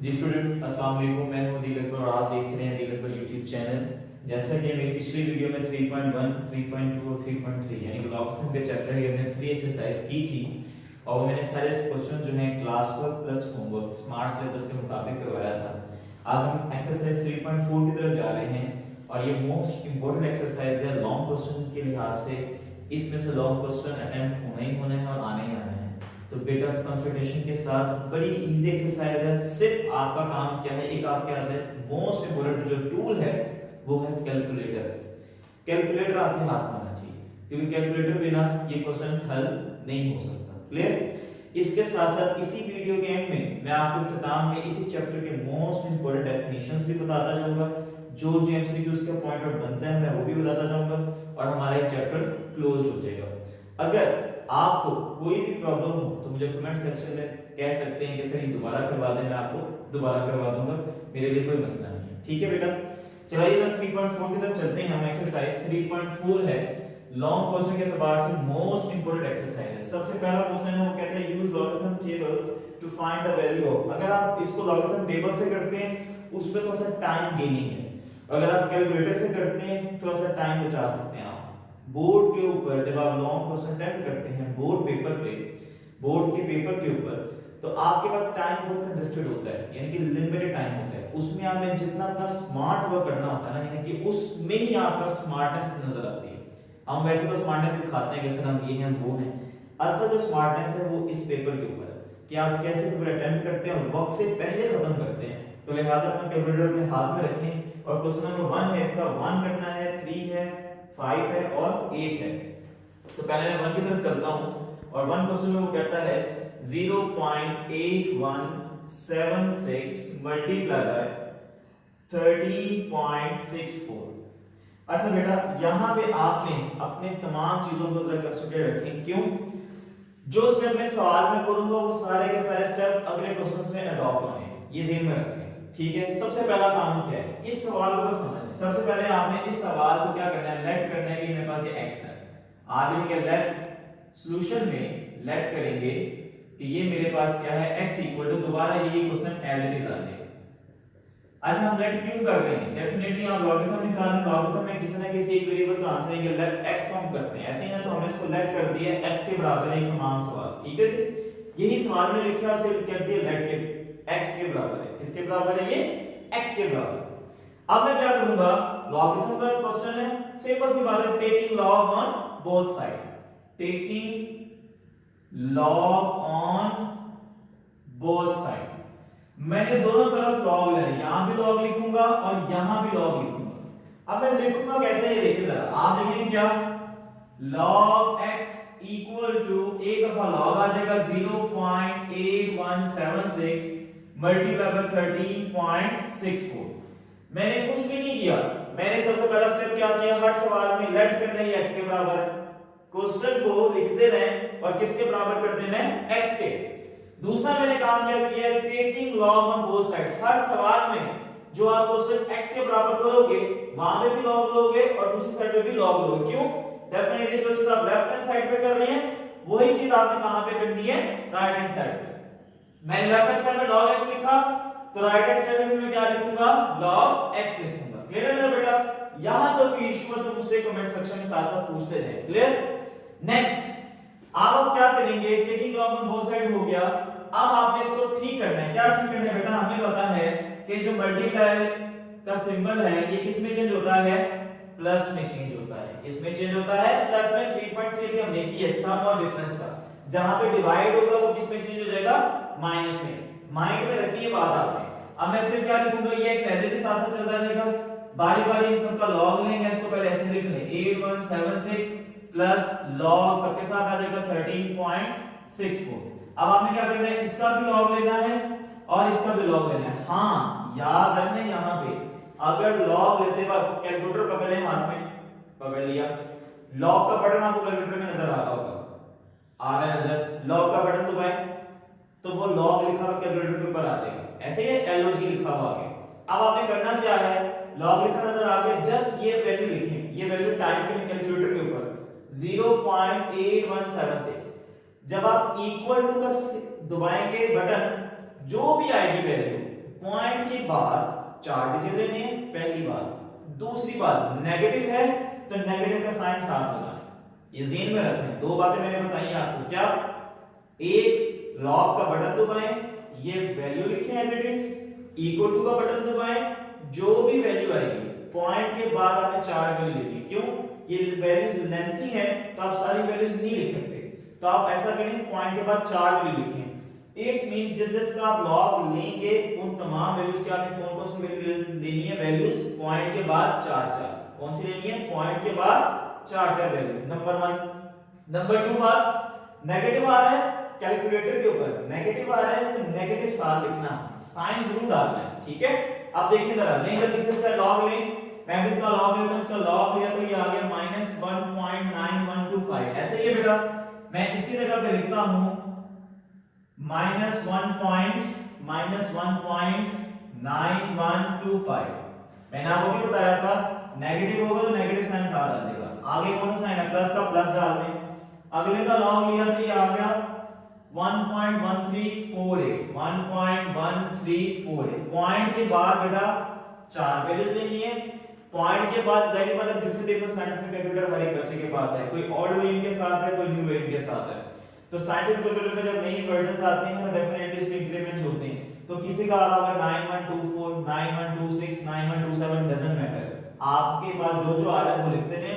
जी student अस्सलाम वालेकुम, मैं हूं दिल अकबर और आप देख रहे हैं दिल अकबर यूट्यूब चैनल। जैसा कि मेरी पिछली वीडियो में 3.1, 3.2 और 3.3 यानी लॉगरिथम के चैप्टर की हमने 3 एक्सरसाइज की थी और मैंने सारे क्वेश्चन जो हैं class work plus homework smart syllabus के मुताबिक करवाया था। अब हम एक्सरसाइज 3.4 की तरफ जा रहे हैं और ये मोस्ट इंपॉर्टेंट एक्सरसाइज है लॉन्ग क्वेश्चन के लिहाज से। इसमें से लॉन्ग क्वेश्चन अटेम्प्ट होना ही होना है और आने ही आना है। तो बेटा कंसंट्रेशन के साथ बड़ी इजी एक्सरसाइज है। सिर्फ आपका काम क्या है, एक आपके हाथ में मोस्ट इंपोर्टेंट जो टूल है वो है कैलकुलेटर। कैलकुलेटर आपके हाथ में होना चाहिए क्योंकि कैलकुलेटर बिना ये क्वेश्चन हल नहीं हो सकता। क्लियर? इसके साथ साथ इसी वीडियो के एंड में मैं आपको इख्तिताम में इसी चैप्टर के मोस्ट इंपोर्टेंट डेफिनेशंस भी बताता जाऊंगा, जो जो एमसीक्यूज का पॉइंट आउट बनता है मैं वो भी बताता जाऊंगा और हमारा ये चैप्टर क्लोज हो जाएगा। अगर आपको कोई भी प्रॉब्लम हो तो मुझे कमेंट सेक्शन में कह सकते हैं कि सर ये दोबारा करवा दें, मैं आपको दोबारा करवा दूंगा, मेरे लिए कोई मसला नहीं है। ठीक है बेटा, चलिए 3.4 की तरफ चलते हैं। हम एक्सरसाइज 3.4 है लॉन्ग क्वेश्चन के एतबार से मोस्ट इंपोर्टेंट एक्सरसाइज है। सबसे पहला क्वेश्चन है वो कहता है use logarithm tables two find the value of. अगर आप इसको लॉगरिथम टेबल से करते हैं उसमें थोड़ा सा टाइम गेनिंग है, अगर आप कैलकुलेटर से करते हैं थोड़ा सा टाइम बचा सकते हैं। आप बोर्ड के ऊपर जब आप लॉन्ग क्वेश्चन अटेम्प्ट करते हैं बोर्ड पेपर पे, बोर्ड के पेपर के ऊपर, तो आपके पास टाइम बहुत कंजस्टेड होता है यानी कि लिमिटेड टाइम होता है। उसमें आपने जितना अपना स्मार्ट वर्क करना होता है ना, यानी कि उसमें ही आपका स्मार्टनेस नजर आती है। हम वैसे तो स्मार्टनेस दिखाते हैं कि सर हम ये हैं वो हैं, असल जो स्मार्टनेस है वो इस पेपर के ऊपर है कि आप कैसे पेपर अटेम्प्ट करते हैं और वक्त से पहले खत्म करते हैं। तो लिहाजा अपना कैलकुलेटर अपने हाथ में रखें और क्वेश्चन नंबर 1 है, इसका 1 करना है, 3 है, 5 है और 8 है। तो पहले मैं 1 की तरफ चलता हूं और 1 क्वेश्चन में वो कहता है 0.8176 मल्टीप्लाई बाय 13.64। अच्छा बेटा यहां पे आपने अपने तमाम चीजों को जरा कंसीडर रखें। क्यों? जो स्टेप मैं सवाल में करूंगा वो सारे के सारे स्टेप अगले क्वेश्चंस में अडॉप्ट होंगे, ये ध्यान में रखें। ठीक है, सबसे पहला काम क्या है, इस सवाल को समझना। सबसे पहले आपने इस सवाल को क्या करना है, लेट करना है कि मेरे पास ये x है। आप लिखेंगे लेट, सॉल्यूशन में लेट करेंगे कि ये मेरे पास क्या है x इक्वल टू, दोबारा यही क्वेश्चन एज इट इज आ जाएगा। अच्छा हम लेट क्यों कर रहे हैं? डेफिनेटली आप लॉगरिथम निकालना, लॉगरिथम में किसी ना किसी एक वेरिएबल का आंसर है कि लेट x को हम करते हैं, ऐसे ही ना, तो हमने इसको लेट कर दिया x के बराबर है तमाम सवाल। ठीक है जी, यही सवाल में लिखा और सिर्फ कर दिया लेट के x के बराबर है। किसके बराबर है? ये x के बराबर। अब मैं क्या करूंगा, लॉगरिथम का क्वेश्चन है, सिंपल सी बात है, taking log on both side, taking log on both side. मैंने दोनों तरफ लॉग लेना है, यहां भी लॉग लिखूंगा और यहां भी लॉग लिखूंगा। अब मैं लिखूंगा कैसे ये देखिए जरा, आप लिखेंगे क्या, log x इक्वल टू, एक दफा लॉग आ जाएगा 0.8176 मल्टीप्लाई बाय 13.64। मैंने कुछ भी नहीं किया, मैंने सबसे पहला स्टेप क्या किया, हर सवाल में लेट करना है x के बराबर, क्वेश्चन को लिखते रहें और किसके बराबर कर देना है, x के। दूसरा मैंने काम क्या किया, taking log on both side, हर सवाल में जो आप क्वेश्चन x के बराबर करोगे वहां पे भी लॉग लोगे और दूसरी साइड पे भी लॉग लोगे। क्यों? डेफिनेटली जो चीज आप लेफ्ट हैंड साइड पे कर रहे हैं वही चीज आपने कहां पे करनी है, राइट हैंड साइड पे। मैंने लेफ्ट हैंड साइड में log x लिखा तो राइट हैंड साइड में मैं क्या लिखूंगा, log x लिखूंगा। क्लियर है बेटा? यहां तो कोई इशू है तो मुझसे कमेंट सेक्शन में साथ साथ पूछते रहें। क्लियर? नेक्स्ट आप क्या करेंगे, taking log on both side हो गया। अब आपने इसको ठीक करना है। क्या ठीक करना है बेटा? हमें पता है कि जो मल्टीप्लाई का सिंबल है ये किस में चेंज होता है, प्लस में चेंज होता है। किसमें चेंज होता है, प्लस में। 3.3 भी हमने की है सम और डिफरेंस का, जहां पे डिवाइड होगा वो किस में चेंज हो जाएगा, माइनस में। माइंड में रखनी है बात आपने। अब मैं सिर्फ क्या लिखूंगा, ये x एज इट इज साथ साथ चलता जाएगा, बारी बारी इन सब का लॉग लेंगे। इसको पहले ऐसे लिख लें 8176 प्लस लॉग सबके साथ आ जाएगा 13.64। अब आपने क्या करना है, इसका भी लॉग लेना है और इसका भी लॉग लेना है। हां याद रखना यहां पे अगर लॉग लेते वक्त कैलकुलेटर पकड़ लें हाथ में, पकड़ लिया, लॉग का बटन आपको कैलकुलेटर में नजर आ रहा होगा, आ रहा है नजर, लॉग का बटन दबाएं तो वो लॉग लिखा हुआ कैलकुलेटर के ऊपर आ जाएगा, ऐसे ही एलओजी लिखा हुआ आगे। अब आपने करना क्या है, लॉग लिखा नजर आ गया, जस्ट ये वैल्यू लिखें, ये वैल्यू टाइप करें कैलकुलेटर के ऊपर 0.8176। जब आप इक्वल टू का दबाएंगे बटन, जो भी आएगी वैल्यू पॉइंट के बाद 4 डिजिट लेने हैं, पहली बात। दूसरी बात, नेगेटिव है तो नेगेटिव का साइन साथ लगाना, ये ज़हन में रखना। दो बातें मैंने बताई आपको, क्या? एक, लॉग का बटन दबाएं, ये वैल्यू लिखें as it is, equal to का बटन दबाएं, जो भी वैल्यू आएगी पॉइंट के बाद आपने 4 वैल्यू लेनी। क्यों? ये वैल्यूज लेंथी है तो आप सारी वैल्यूज नहीं लिख सकते, तो आप ऐसा करें पॉइंट के बाद 4 वैल्यू लिखें। इट्स मीन जिसका आप लॉग लेंगे उन तमाम वैल्यूज के आपने कौन कौन सी वैल्यू लेनी है, वैल्यूज पॉइंट के बाद 4 कौन सी लेनी है, पॉइंट के बाद 4 वैल्यू। नंबर 1। नंबर 2 बात, नेगेटिव आ रहा है कैलकुलेटर के ऊपर, नेगेटिव आ रहा है तो नेगेटिव साथ लिखना, साइन जरूर डालना है, ठीक है। अब देखिए जरा, लें जल्दी से इसका लॉग लें। मैं भी इसका लॉग लेता हूं, इसका लॉग लिया तो ये आ गया -1.9125। ऐसे ही है बेटा, मैं इसकी जगह पे लिखता हूं -1.9125। मैंने आपको भी बताया था नेगेटिव होगा तो नेगेटिव साइन साथ आ जाएगा। आगे कौन सा साइन है, प्लस का प्लस डाल दें। अगले का लॉग लिया तो ये आ गया 1.1348। पॉइंट के बाद बेटा 4 वैल्यूज लेनी है। पॉइंट के बाद जाहिर बात है डिफरेंट साइंटिफिक कैलकुलेटर हर एक बच्चे के पास है, कोई ऑड वेरिएंट के साथ है, कोई न्यू वेरिएंट के साथ है। तो साइंटिफिक कैलकुलेटर में जब नई वर्जन्स आते हैं तो डेफिनेटली इसमें इंक्रीमेंट्स होते हैं। तो किसी का आ रहा है 9124, 9126, 9127, डजंट मैटर, आपके पास जो जो आ रहा है वो लिखते हैं।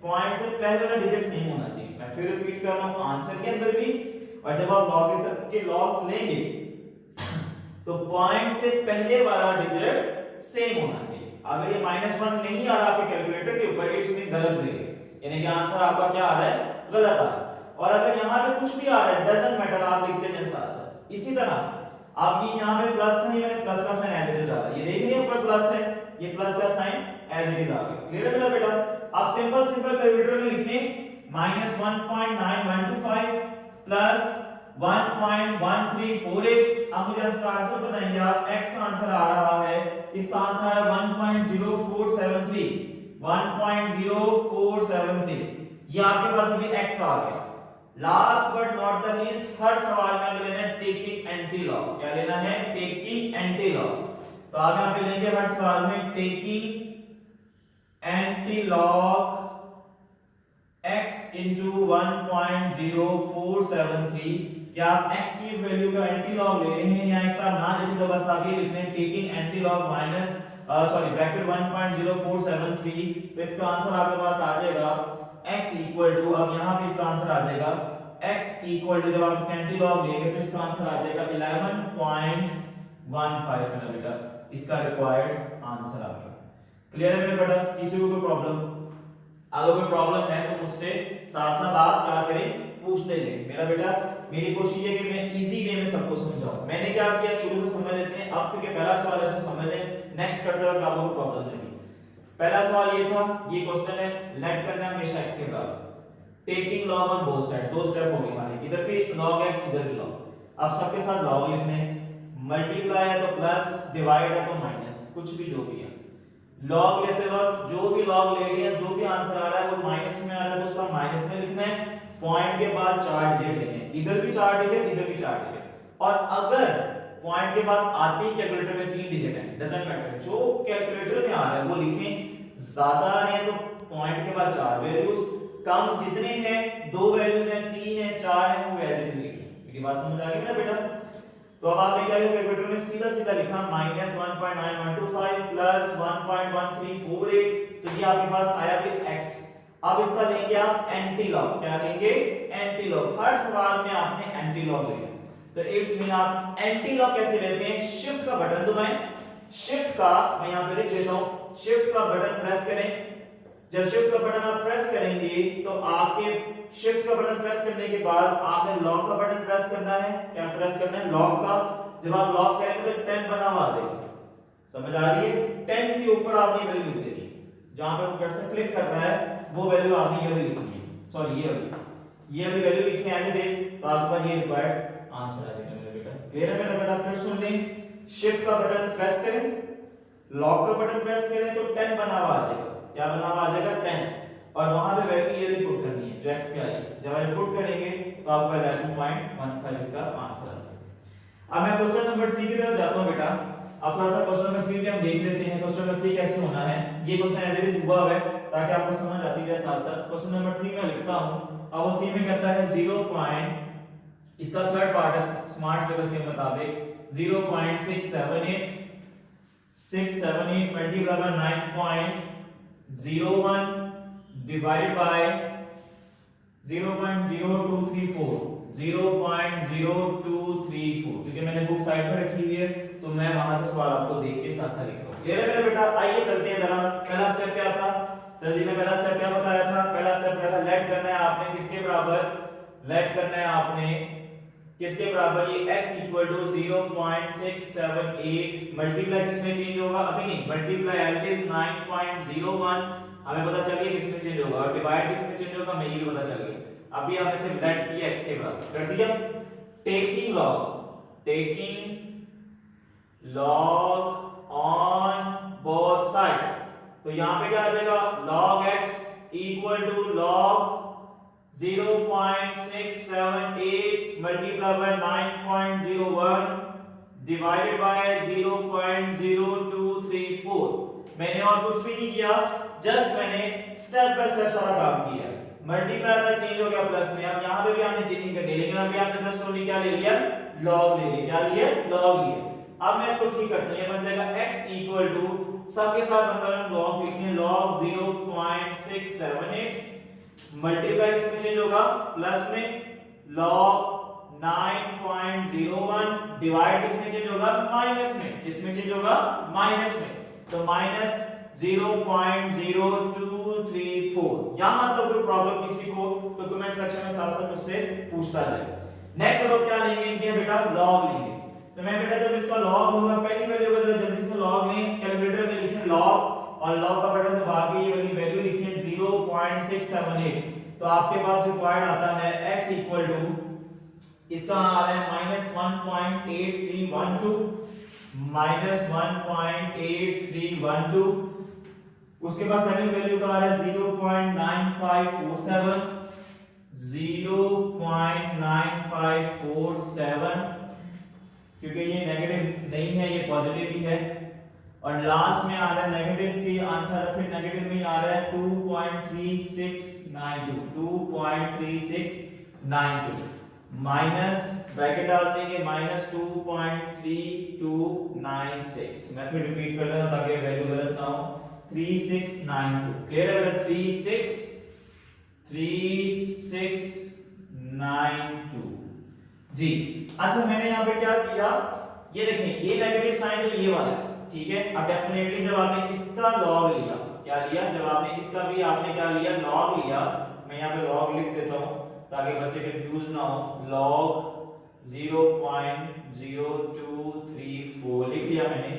पॉइंट से पहले वाला डिजिट सेम होना चाहिए। मैं फिर रिपीट कर रहा हूं, आंसर के अंदर भी और जब आप लॉग के लॉग्स लेंगे तो पॉइंट से पहले वाला डिजिट सेम होना चाहिए। अगर ये -1 नहीं आ रहा आपके कैलकुलेटर के ऊपर, इट्स मीन गलत देंगे, यानी कि आंसर आपका क्या आ रहा है, गलत आ रहा है। और अगर यहां पे कुछ भी आ रहा है डजंट मैटर, आप लिखते हैं साथ। इसी तरह आप ये यहां पे प्लस था, ये मैंने प्लस का साइन एज इट इज आ रहा है, ये देख रहे हैं ऊपर प्लस है, ये प्लस का साइन एज इट इज आ गया। क्लियर है बेटा? आप सिंपल कैलकुलेटर में लिखें -1.9125 प्लस 1.1348। अब मुझे इसका आंसर बताएंगे आप। x का आंसर आ रहा है, इसका आंसर आ रहा है 1.0473। 1.0473 ये आपके पास अभी x का आ गया। Last but not the least, हर सवाल में हमें लेना है टेकिंग एंटी लॉग। क्या लेना है? Taking anti log. तो आप यहां पे लेंगे हर सवाल में taking anti log x into 1.0473। क्या आप x की वैल्यू का एंटी लॉग ले रहे हैं या एक साथ ना लेके तो बस आप ये लिख लें टेकिंग एंटी लॉग ब्रैकेट 1.0473। तो इसका आंसर आपके पास आ जाएगा x इक्वल टू, अब यहां पे इसका आंसर आ जाएगा x इक्वल टू, जब आप इसका एंटी लॉग लेंगे तो इसका आंसर आ जाएगा 11.15 मेरा बेटा, इसका रिक्वायर्ड आंसर आ गया। क्लियर है मेरे बेटा? किसी को कोई प्रॉब्लम? अगर कोई प्रॉब्लम है तो मुझसे साथ साथ आप क्या करें, पूछते रहें। मेरा बेटा मेरी कोशिश है कि मैं इजी वे में सबको समझाऊं। मैंने क्या किया, शुरू से समझ लेते हैं, अब क्योंकि पहला सवाल है इसको समझ लें, नेक्स्ट करते वक्त आपको प्रॉब्लम नहीं। पहला सवाल ये था, ये क्वेश्चन है लेट करना हमेशा x के बराबर, taking log on both side. दो स्टेप हो गए हमारे, इधर भी log x इधर भी log। अब सबके साथ log लिखने हैं, मल्टीप्लाई है तो प्लस, डिवाइड है तो माइनस, कुछ भी जो भी है। लॉग लेते वक्त जो भी लॉग ले लिया, जो भी आंसर आ रहा है वो माइनस में आ रहा है तो उसका माइनस में लिखना है। पॉइंट के बाद 4 डिजिट लेने हैं, इधर भी 4 डिजिट, इधर भी 4 डिजिट। और अगर पॉइंट के बाद आते ही कैलकुलेटर में 3 डिजिट है, डजंट मैटर, जो कैलकुलेटर में आ रहा है वो लिखें। ज्यादा आ रहे हैं तो पॉइंट के बाद 4 वैल्यूज, कम जितने हैं 2 वैल्यूज हैं, 3 है, 4 है, वो एज इट इज लिखें। मेरी बात समझ आ गई ना बेटा? तो अब आपने क्या किया, कैलकुलेटर में सीधा सीधा लिखा -1.9125 प्लस 1.1348। तो ये आपके पास आया फिर x। अब इसका लेंगे आप एंटी लॉग। क्या लेंगे? Anti log. हर सवाल में आपने एंटी लॉग लेना। तो इट्स मीन आप एंटी लॉग कैसे लेते हैं, शिफ्ट का बटन दबाएं, शिफ्ट का मैं यहां पे लिख देता हूं, शिफ्ट का बटन प्रेस करें। जब शिफ्ट का बटन आप प्रेस करेंगे तो आपके शिफ्ट का बटन प्रेस करने के बाद आपने लॉक का बटन प्रेस करना है। क्या प्रेस करना है? लॉक का। जब आप लॉक करेंगे तो 10 बना हुआ आ जाएगा, समझ आ रही है? 10 के ऊपर आपने वैल्यू लिख देनी है, जहां पे वो कर्सर क्लिक कर रहा है वो वैल्यू आपने ये वाली लिखनी है, सॉरी ये वाली वैल्यू लिखें एज इट इज, तो आपका ये रिक्वायर्ड आंसर आ जाएगा मेरा बेटा। क्लियर है बेटा? बेटा फिर सुन लें, शिफ्ट का बटन प्रेस करें, लॉक का बटन प्रेस करें तो 10 बना हुआ आ जाएगा। क्या बना हुआ आ जाएगा? 10। और वहां पे वैल्यू ये पुट करनी है जो x पे आई। जब आप पुट करेंगे तो आपका 11.15 इसका आंसर आ जाएगा। अब मैं क्वेश्चन नंबर 3 की तरफ जाता हूं बेटा। अब थोड़ा सा क्वेश्चन नंबर 3 भी हम देख लेते हैं क्वेश्चन नंबर 3 कैसे होना है। ये क्वेश्चन एज इट इज हुआ है ताकि आपको समझ आती जाए साथ साथ। क्वेश्चन नंबर 3 में लिखता हूं, अब वो 3 में कहता है 0 पॉइंट, इसका थर्ड पार्ट है स्मार्ट सिलेबस के मुताबिक 0.678 मल्टीप्लाई बाय 9.01 डिवाइडेड बाय 0.0234 क्योंकि मैंने बुक साइड पे रखी हुई है तो मैं वहां से सवाल आपको देख के साथ साथ लिख रहा हूं। क्लियर है मेरा बेटा? आइए चलते हैं जरा। पहला स्टेप क्या था सर जी ने? पहला स्टेप क्या बताया था? पहला स्टेप क्या था? लेट करना है आपने किसके बराबर? लेट करना है आपने किसके बराबर? ये x इक्वल टू 0.678 मल्टीप्लाई किसमें चेंज होगा? अभी नहीं, मल्टीप्लाई एज इट इज 9.01 हमें पता चल गया किसमें चेंज होगा, और डिवाइड किसमें चेंज होगा हमें ये भी पता चल गया। अभी हमने सिर्फ लेट किया x के बराबर कर दिया। Taking log on both side, तो यहां पे क्या आ जाएगा? log x equal to log 0.678 multiply by 9.01 divided by 0.0234। मैंने और कुछ भी नहीं किया, जस्ट मैंने स्टेप बाय स्टेप सारा काम किया। मल्टीप्लाई का चेंज हो गया प्लस में, अब यहां पे भी हमने चेंजिंग करनी है, लेकिन अभी आपने जस्ट ओनली क्या ले लिया? log ले लिया। क्या लिया? log लिया। अब मैं इसको ठीक करता हूं, ये बन जाएगा x इक्वल टू सबके साथ हम log लिखते हैं, log 0.678 मल्टीप्लाई किसमें चेंज होगा? प्लस में log 9.01 डिवाइड किसमें चेंज होगा? माइनस में। किसमें चेंज होगा? माइनस में। तो माइनस 0.0234। यहां तो कोई प्रॉब्लम किसी को तो कमेंट सेक्शन में साथ साथ मुझसे पूछता जाए। नेक्स्ट अब क्या लेंगे इनके बेटा? log लेंगे। तो मैं बेटा जब इसका log होगा, पहली वैल्यू को जरा जल्दी से log लें, कैलकुलेटर में लिखें log और log का बटन दबा के ये वाली वैल्यू लिखें 0.678। तो आपके पास रिक्वायर्ड आता है x इक्वल टू, इसका आ रहा है -1.8312 -1.8312। उसके बाद सेकंड वैल्यू का आ रहा है 0.9547 क्योंकि ये नेगेटिव नहीं है, ये पॉजिटिव ही है। और लास्ट में आ रहा है नेगेटिव की आंसर, फिर नेगेटिव में आ रहा है 2.3692 माइनस ब्रैकेट डाल देंगे -2.3296। मैं फिर रिपीट कर लेता हूं ताकि वैल्यू गलत ना हो। 3692। क्लियर है बेटा? 3692 जी। अच्छा मैंने यहाँ पे क्या किया, ये देखें, ये नेगेटिव साइन तो ये वाला है, ठीक है। अब डेफिनेटली जब आपने इसका log लिया, क्या लिया? जब आपने इसका भी आपने क्या लिया? log लिया। मैं यहाँ पे log लिख देता हूँ ताकि बच्चे कंफ्यूज ना हो। log 0.0234 लिख लिया मैंने।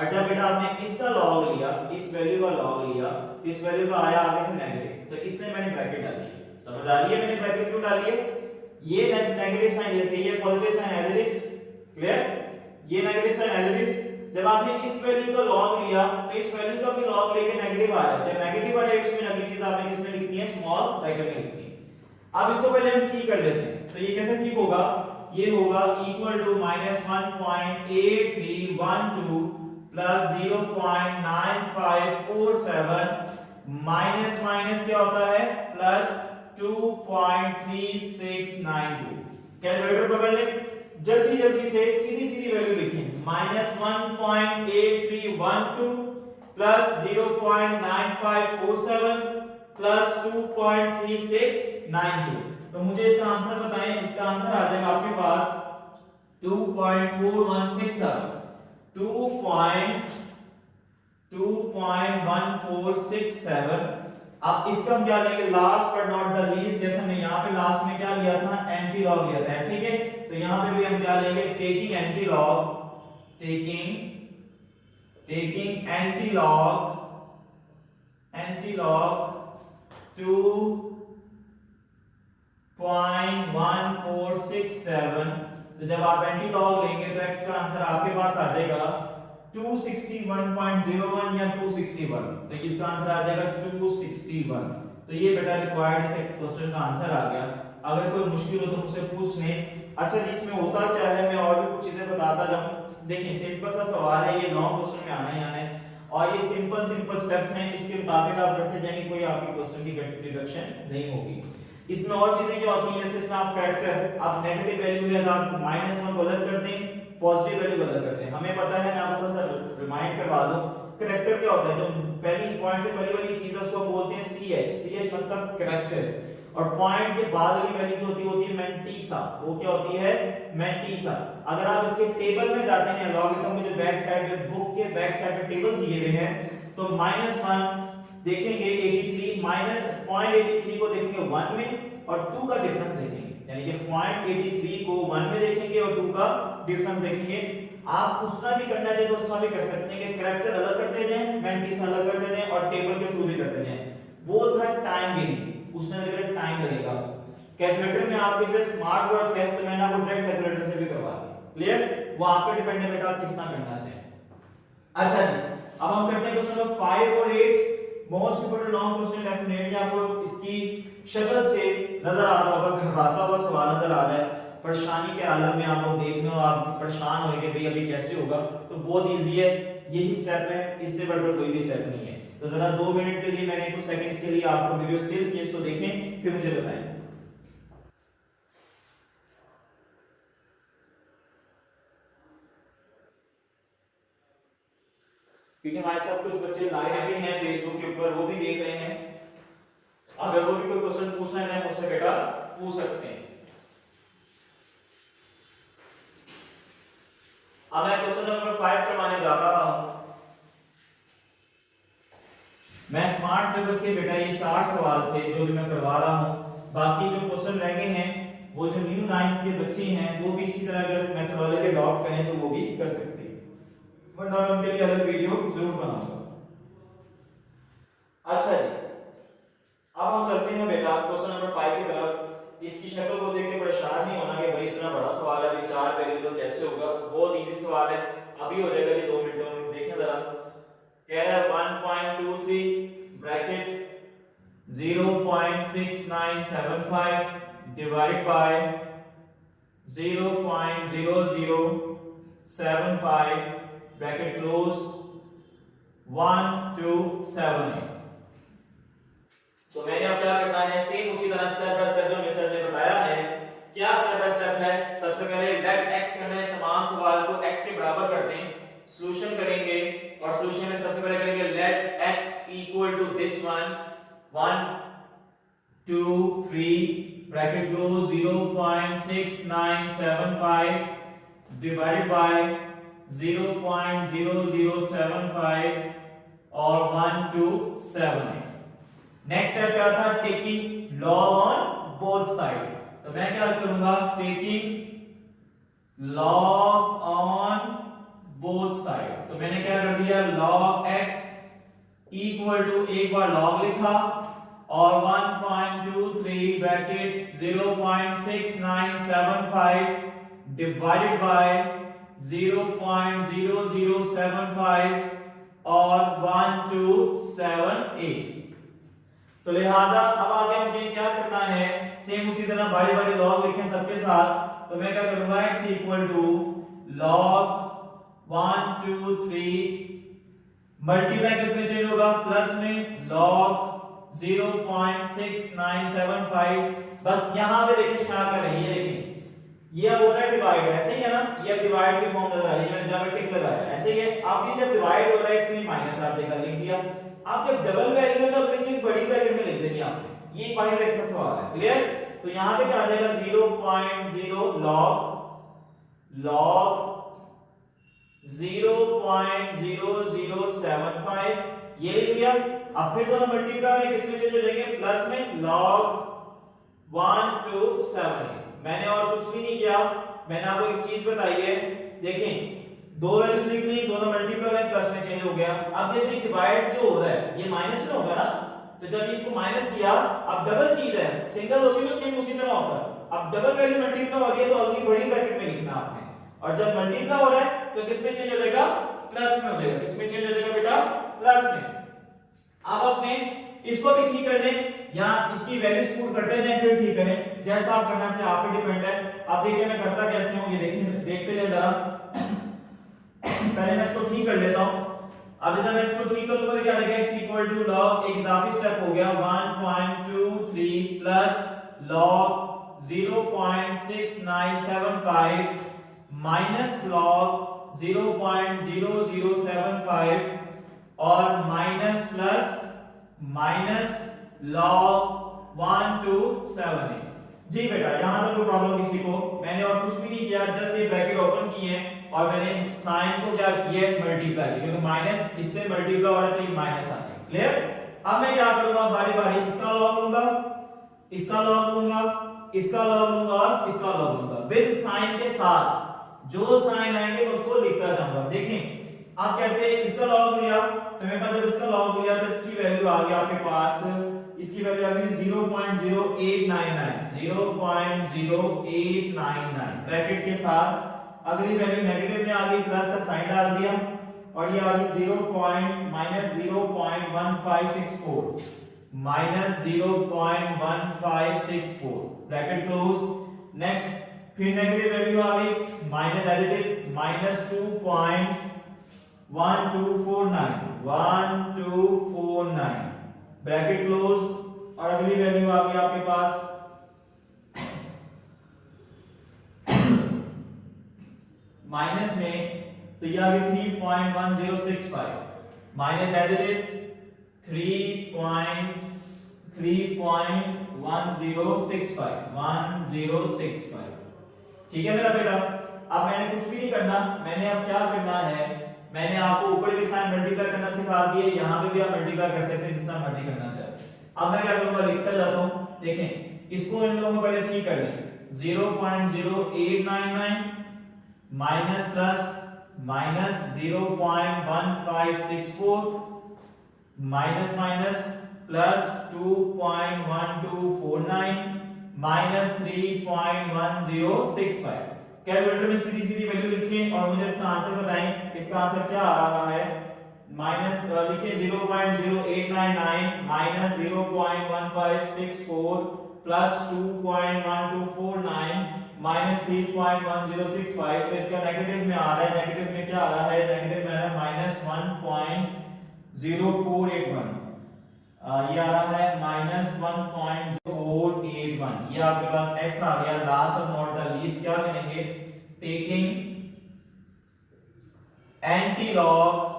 अच्छा बेटा आपने इसका log लिया, इस वैल्यू का log लिया, इस वैल्यू का आया आगे से नेगेटिव, तो इसलिए मैंने ब्रैकेट डाली है। समझ आ रही है मैंने ब्रैकेट क्यों डाली है? ये नेगेटिव साइन लिखिए, ये positive sign as it is. Clear? ये negative sign as it is. जब आपने इस वैल्यू का log लिया तो इस वैल्यू का भी log लेके नेगेटिव आ रहा है। जब नेगेटिव आ रहा है इसमें अगली चीज आपने किसमें लिखनी है? स्मॉल ब्रैकेट में लिखनी है। अब इसको पहले हम ठीक कर लेते हैं। तो ये कैसे ठीक होगा? ये होगा equal to -1.8312 plus 0.9547 minus minus क्या होता है? प्लस 2.3692। कैलकुलेटर पकड़ ले, जल्दी जल्दी से सीधी सीधी वैल्यू लिखें। -1.8312 प्लस 0.9547 प्लस 2.3692। तो मुझे इसका आंसर बताएं। इसका आंसर आ जाएगा आपके पास 2.4167 2.1467। अब इसका हम क्या लेंगे? Last but not the least. जैसे हमने यहाँ पे लास्ट में क्या लिया था? एंटी लॉग लिया था, ऐसे ही। तो यहाँ पे भी हम क्या लेंगे? Taking anti log 2.1467। तो जब आप एंटी लॉग लेंगे तो x का आंसर आपके पास आ जाएगा 261.01 या 261। तो इसका आंसर आ जाएगा 261। तो ये बेटा रिक्वायर्ड इस क्वेश्चन का आंसर आ गया। अगर कोई मुश्किल हो तो मुझसे पूछ लें। अच्छा जी इसमें होता क्या है, मैं और भी कुछ चीजें बताता जाऊं। देखिए सिंपल सा सवाल है, ये लॉन्ग क्वेश्चन में आना ही आना है और ये सिंपल स्टेप्स हैं, इसके मुताबिक आप करते जाएंगे, कोई आपकी क्वेश्चन की रिडक्शन नहीं होगी। इसमें और चीजें क्या होती हैं, जैसे इसमें आप कैरेक्टर आप नेगेटिव वैल्यू ले तो आप -1 को अलग कर दें, पॉजिटिव वैल्यू को अलग कर दें। हमें पता है, मैं आपको थोड़ा सा रिमाइंड करवा दूं, कैरेक्टर क्या होता है, जो पहली पॉइंट से पहली वाली चीज है उसको बोलते हैं CH मतलब कैरेक्टर, और पॉइंट के बाद वाली वैल्यू जो होती है मैंटीसा, वो क्या होती है, मैंटीसा। अगर आप इसके टेबल में जाते हैं, लॉगरिथम में जो बैक साइड पे बुक के बैक साइड पे टेबल दिए हुए हैं, तो -1 देखेंगे 83 माइनस 0.83 को देखेंगे 1 में और 2 का डिफरेंस देखेंगे, यानी कि 0.83 को 1 में देखेंगे और 2 का डिफरेंस देखेंगे। आप उस तरह भी करना चाहे तो उस तरह भी कर सकते हैं कि कैरेक्टर अलग करते जाएं, मैंटीसा अलग करते जाएं और टेबल के थ्रू भी करते जाएं। वो था टाइम गेनिंग, उसमें अगर टाइम लगेगा। कैलकुलेटर में आप इसे स्मार्ट वर्क है तो मैंने आपको डायरेक्ट कैलकुलेटर से भी करवा दिया, क्लियर, वो आप पे डिपेंड है बेटा आप किस तरह करना चाहें। अच्छा जी, अब हम करते हैं क्वेश्चन नंबर 5 और 8। Most important long question, definitely आपको इसकी शक्ल से नजर आ रहा होगा, घबराता हुआ सवाल नजर आ रहा है, परेशानी के आलम में आप लोग देख रहे हो, आप परेशान होंगे भाई अभी कैसे होगा, तो बहुत इजी है, यही स्टेप है, इससे बढ़कर कोई भी स्टेप नहीं है। तो जरा 2 मिनट के लिए मैंने कुछ सेकंड्स के लिए आपको वीडियो स्टिल किए, इसको देखें फिर मुझे बताएं। क्योंकि हमारे साथ कुछ बच्चे लाइव भी हैं फेसबुक के ऊपर, वो भी देख रहे हैं, अगर वो भी कोई क्वेश्चन पूछना है मुझसे बेटा पूछ सकते हैं। अब मैं क्वेश्चन नंबर 5 करवाने जा रहा हूं। मैं स्मार्ट सिलेबस के बेटा ये 4 सवाल थे जो भी मैं करवा रहा हूं, बाकी जो क्वेश्चन रह गए हैं वो जो न्यू 9th के बच्चे हैं वो भी इसी तरह अगर मेथोडोलॉजी अडॉप्ट करें तो वो भी कर सकते हैं, वरना मैं उनके लिए अलग वीडियो जरूर बनाऊंगा। अच्छा जी, अब हम चलते हैं बेटा क्वेश्चन नंबर 5 की तरफ। इसकी शक्ल को देख के परेशान नहीं होना कि भाई इतना बड़ा सवाल है, अभी 4 वैल्यू तो कैसे होगा, बहुत इजी सवाल है, अभी हो जाएगा जी 2 मिनटों में। देखें जरा, कह रहा है 1.23 bracket 0.6975 divided by 0.0075 bracket close 1278। तो मैंने अब क्या करना है, सेम उसी तरह स्टेप बाय स्टेप जो मिस्टर ने बताया है। क्या स्टेप बाय स्टेप है, सबसे पहले लेट x करना है, तमाम सवाल को x के बराबर कर दें, सॉल्यूशन करेंगे और सॉल्यूशन में सबसे पहले करेंगे let x equal to this one 1 2 3 bracket close 0.6975 divided by 0.0075 और 1278। नेक्स्ट स्टेप क्या था, taking log on both side, तो मैं क्या करूंगा, taking log on both side, तो मैंने क्या कर दिया, log x इक्वल टू एक बार log लिखा और 1.23 ब्रैकेट 0.6975 डिवाइडेड बाय 0.0075 और 1278। तो लिहाजा अब आगे हमें क्या करना है, सेम उसी तरह बारी बारी लॉग लिखें सबके साथ। तो मैं क्या करूंगा, x equal to log 1 2 3 multiply किसमें चेंज होगा, प्लस में log 0.6975। बस यहां पे देखिए क्या कर रहे हैं, ये देखिए ये अब हो रहा है डिवाइड, ऐसे ही है ना, ये अब डिवाइड की फॉर्म नजर आ रही है, मैंने जहां पे टिक लगाया ऐसे ही है। अब ये जब डिवाइड हो रहा है इसमें माइनस आ जाएगा, लिख दिया। अब जब डबल वैल्यू है तो अगली चीज बड़ी वैल्यू में लिख देनी है आपने, ये फाइनल एक्स का सवाल है, क्लियर। तो यहां पे क्या आ जाएगा, 0.0 log 0.0075 ये लिख दिया। अब फिर दोनों मल्टीप्लाई किसमें चेंज हो जाएंगे, प्लस में log 1278। मैंने और कुछ भी नहीं किया, मैंने आपको एक चीज बताई है, देखें दो वैल्यूज लिख ली, दोनों मल्टीप्लाई प्लस में चेंज हो गया। अब जब ये डिवाइड जो हो रहा है ये माइनस में होगा ना, तो जब इसको माइनस किया, अब डबल चीज है, सिंगल होती है तो सेम उसी तरह होता है। अब डबल वैल्यू मल्टीप्लाई हो रही है तो अगली बड़ी ब्रैकेट में लिखना आपने, और जब मल्टीप्लाई हो रहा है तो किसमें चेंज हो जाएगा, प्लस में हो जाएगा। किसमें चेंज हो जाएगा बेटा, प्लस में। अब अपने इसको भी ठीक कर लें, यहां इसकी वैल्यूज पुट करते जाएं फिर ठीक करें, जैसा आप करना चाहे आप पे डिपेंड है। अब देखिए मैं करता कैसे हूं, ये देखिए देखते जाए जरा। पहले मैं इसको ठीक कर लेता हूं। अब जब मैं इसको ठीक करूंगा तो क्या आएगा x इक्वल टू log, एक इजाफी स्टेप हो गया 1.23 प्लस log 0.6975 माइनस log 0.0075 और माइनस प्लस माइनस log 1278। जी बेटा यहां तक कोई प्रॉब्लम किसी को? मैंने और कुछ भी नहीं किया, जस्ट ये ब्रैकेट ओपन किए और मैंने साइन को क्या किया है, मल्टीप्लाई, क्योंकि माइनस इससे मल्टीप्लाई हो रहा है तो ये माइनस आ गया। क्लियर? अब मैं क्या करूंगा, बारी बारी इसका लॉग लूंगा, इसका लॉग लूंगा, इसका लॉग लूंगा और इसका लॉग लूंगा विद साइन के साथ। जो साइन आएंगे मैं उसको लिखता जाऊंगा। देखें अब कैसे, इसका लॉग लिया तो मेरे पास जब इसका लॉग लिया तो इसकी वैल्यू आ गई आपके पास, इसकी वैल्यू आ गई 0.0899, 0.0899 ब्रैकेट के साथ। अगली वैल्यू नेगेटिव में आ गई, प्लस का साइन डाल दिया और ये आ गई 0.1564 माइनस 0.1564 ब्रैकेट क्लोज। नेक्स्ट फिर नेगेटिव वैल्यू आ गई, minus as it is minus 2.1249 bracket close. और अगली वैल्यू आ गई आपके पास माइनस में, तो ये आ गई 3.1065 माइनस एज इट इज 3.1065 ठीक है मेरा बेटा। अब मैंने कुछ भी नहीं करना, मैंने अब क्या करना है, मैंने आपको ऊपर भी साइन मल्टीप्लाई करना सिखा दिए, यहां पे भी आप मल्टीप्लाई कर सकते हैं जिस तरह मर्जी करना चाहे। अब मैं क्या करूंगा, लिखता जाता हूं। देखें इसको इन लोगों को पहले ठीक कर लें, 0.0899 minus plus minus 0.1564 minus minus plus 2.1249 minus 3.1065। Calculator में सीधी सीधी वैल्यू लिखें और मुझे इसका आंसर बताएं। इसका आंसर क्या आ रहा है, माइनस लिखिए 0.0899 माइनस 0.1564 प्लस 2.1249 माइनस 3.1065। तो इसका नेगेटिव में आ रहा है, नेगेटिव में क्या आ रहा है, नेगेटिव में आ रहा है माइनस 1.0481, ये आ रहा है माइनस 1.0481। ये आपके पास x आ गया। लास्ट और नॉट द लीस्ट क्या करेंगे, टेकिंग एंटी लॉग